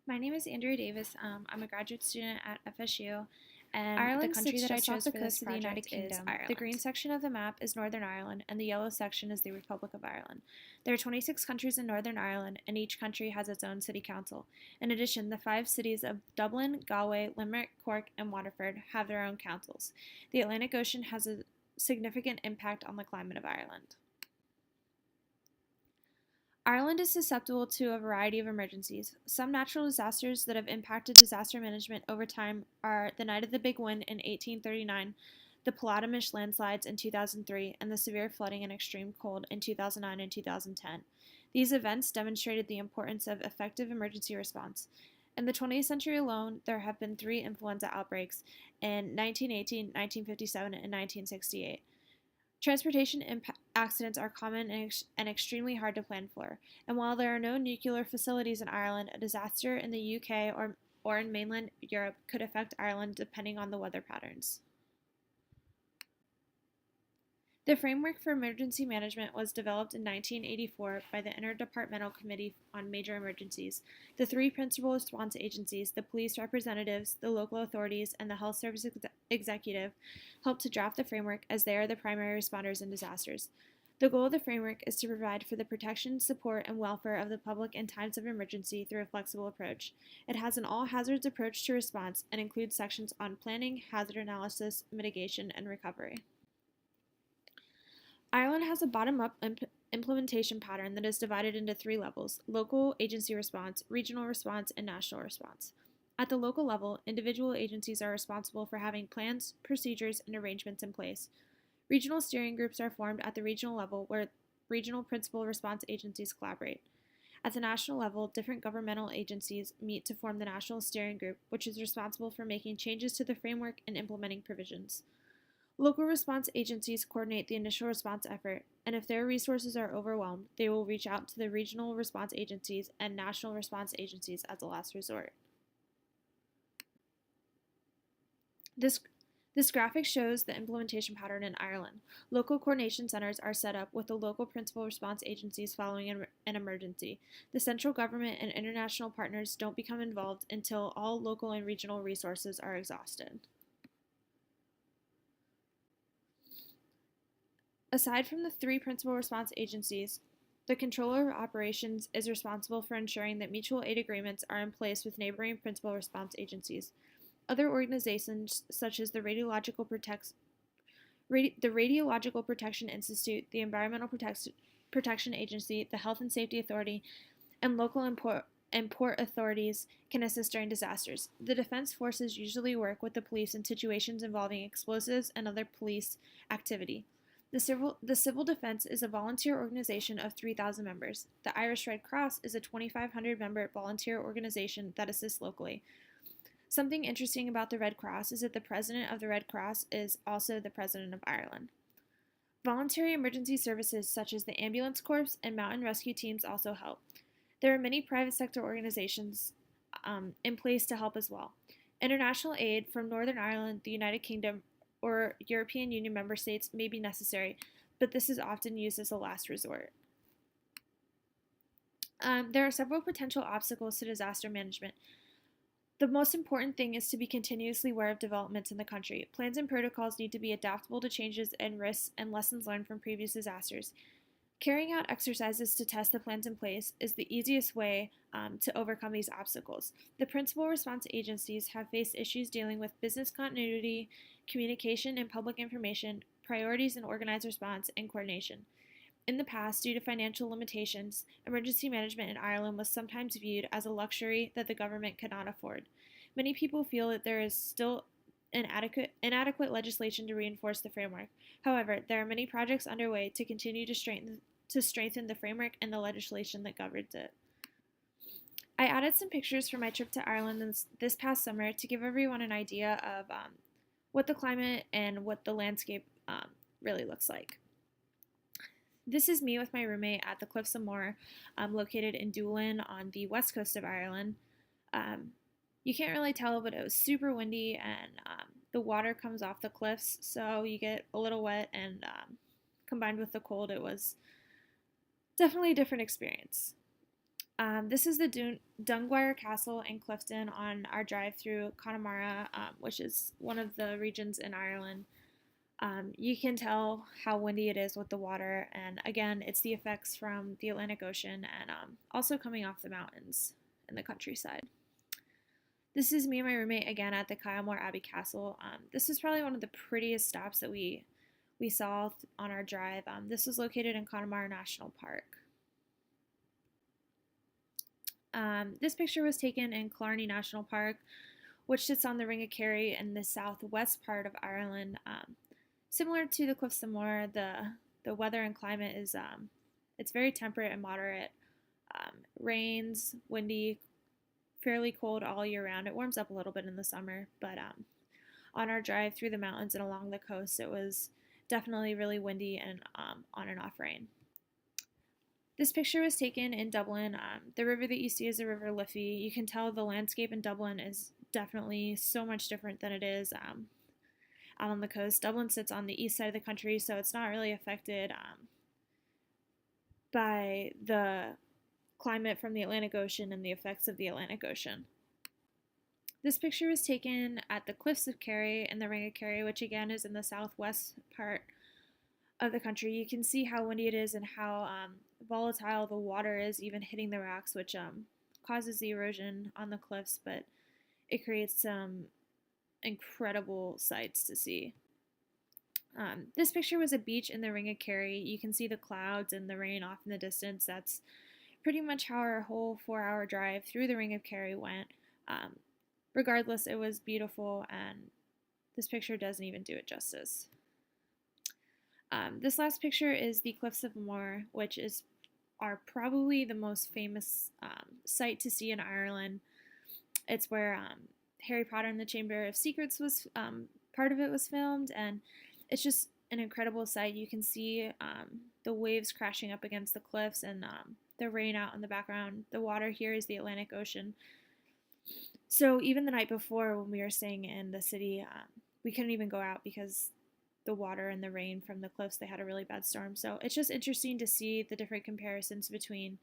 My name is Andrea Davis. I'm a graduate student at FSU, and the Ireland country sits that I just off chose the for this coast of the United project is Kingdom. The green Ireland. section of the map is Northern Ireland, and the yellow section is the Republic of Ireland. There are 26 countries in Northern Ireland, and each country has its own city council. In addition, the five cities of Dublin, Galway, Limerick, Cork, and Waterford have their own councils. The Atlantic Ocean has a significant impact on the climate of Ireland. Ireland is susceptible to a variety of emergencies. Some natural disasters that have impacted disaster management over time are the Night of the Big Wind in 1839, the Palomish landslides in 2003, and the severe flooding and extreme cold in 2009 and 2010. These events demonstrated the importance of effective emergency response. In the 20th century alone, there have been three influenza outbreaks in 1918, 1957, and 1968. Transportation accidents are common and extremely hard to plan for, and while there are no nuclear facilities in Ireland, a disaster in the UK or in mainland Europe could affect Ireland depending on the weather patterns. The framework for emergency management was developed in 1984 by the Interdepartmental Committee on Major Emergencies. The three principal response agencies, the police representatives, the local authorities, and the health service executive, helped to draft the framework as they are the primary responders in disasters. The goal of the framework is to provide for the protection, support, and welfare of the public in times of emergency through a flexible approach. It has an all hazards approach to response and includes sections on planning, hazard analysis, mitigation, and recovery. Ireland has a bottom up implementation pattern that is divided into three levels: local agency response, regional response, and national response. At the local level, individual agencies are responsible for having plans, procedures, and arrangements in place. Regional steering groups are formed at the regional level where regional principal response agencies collaborate. At the national level, different governmental agencies meet to form the National Steering Group, which is responsible for making changes to the framework and implementing provisions. Local response agencies coordinate the initial response effort, and if their resources are overwhelmed, they will reach out to the regional response agencies and national response agencies as a last resort. This this graphic shows the implementation pattern in Ireland. Local coordination centers are set up with the local principal response agencies following an emergency. The central government and international partners don't become involved until all local and regional resources are exhausted. Aside from the three principal response agencies, the Controller of Operations is responsible for ensuring that mutual aid agreements are in place with neighboring principal response agencies. Other organizations, such as the Radiological Protection Institute, the Environmental Protection Agency, the Health and Safety Authority, and local and port authorities, can assist during disasters. The defense forces usually work with the police in situations involving explosives and other police activity. The Civil Defense is a volunteer organization of 3,000 members. The Irish Red Cross is a 2,500 member volunteer organization that assists locally. Something interesting about the Red Cross is that the president of the Red Cross is also the president of Ireland. Voluntary emergency services such as the Ambulance Corps and mountain rescue teams also help. There are many private sector organizations in place to help as well. International aid from Northern Ireland, the United Kingdom, or European Union member states may be necessary, but this is often used as a last resort. There are several potential obstacles to disaster management. The most important thing is to be continuously aware of developments in the country. Plans and protocols need to be adaptable to changes and risks and lessons learned from previous disasters. Carrying out exercises to test the plans in place is the easiest way to overcome these obstacles. The principal response agencies have faced issues dealing with business continuity, communication and public information, priorities and organized response, and coordination. In the past, due to financial limitations, emergency management in Ireland was sometimes viewed as a luxury that the government could not afford. Many people feel that there is still inadequate legislation to reinforce the framework. However, there are many projects underway to continue to strengthen the framework and the legislation that governs it. I added some pictures from my trip to Ireland this past summer to give everyone an idea of what the climate and what the landscape really looks like. This is me with my roommate at the Cliffs of Moher, located in Doolin on the west coast of Ireland. You can't really tell, but it was super windy and the water comes off the cliffs, so you get a little wet, and combined with the cold, it was definitely a different experience. This is the Dunguire Castle in Clifton on our drive through Connemara, which is one of the regions in Ireland. You can tell how windy it is with the water, and again, it's the effects from the Atlantic Ocean and also coming off the mountains in the countryside. This is me and my roommate again at the Kylemore Abbey Castle. This is probably one of the prettiest stops that we saw on our drive. This is located in Connemara National Park. This picture was taken in Killarney National Park, which sits on the Ring of Kerry in the southwest part of Ireland. Similar to the Cliffs of Moher, the weather and climate is it's very temperate and moderate. Rains, windy, fairly cold all year round. It warms up a little bit in the summer, but on our drive through the mountains and along the coast, it was definitely really windy and on and off rain. This picture was taken in Dublin. The river that you see is the River Liffey. You can tell the landscape in Dublin is definitely so much different than it is out on the coast. Dublin sits on the east side of the country, so it's not really affected by the climate from the Atlantic Ocean and the effects of the Atlantic Ocean. This picture was taken at the Cliffs of Kerry and the Ring of Kerry, which again is in the southwest part of the country. You can see how windy it is and how volatile the water is, even hitting the rocks, which causes the erosion on the cliffs, but it creates some incredible sights to see. This picture was a beach in the Ring of Kerry. You can see the clouds and the rain off in the distance. That's pretty much how our whole 4-hour drive through the Ring of Kerry went. Regardless, it was beautiful, and this picture doesn't even do it justice. This last picture is the Cliffs of Moher, which are probably the most famous site to see in Ireland. It's where Harry Potter and the Chamber of Secrets was part of it was filmed, and it's just an incredible sight. You can see the waves crashing up against the cliffs and the rain out in the background. The water here is the Atlantic Ocean. So even the night before when we were staying in the city, we couldn't even go out because the water and the rain from the cliffs, they had a really bad storm. So it's just interesting to see the different comparisons between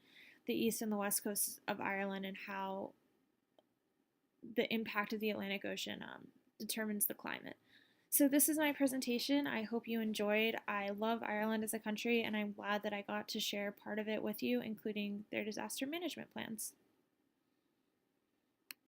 the east and the west coast of Ireland and how the impact of the Atlantic Ocean determines the climate. So this is my presentation. I hope you enjoyed. I love Ireland as a country, and I'm glad that I got to share part of it with you, including their disaster management plans.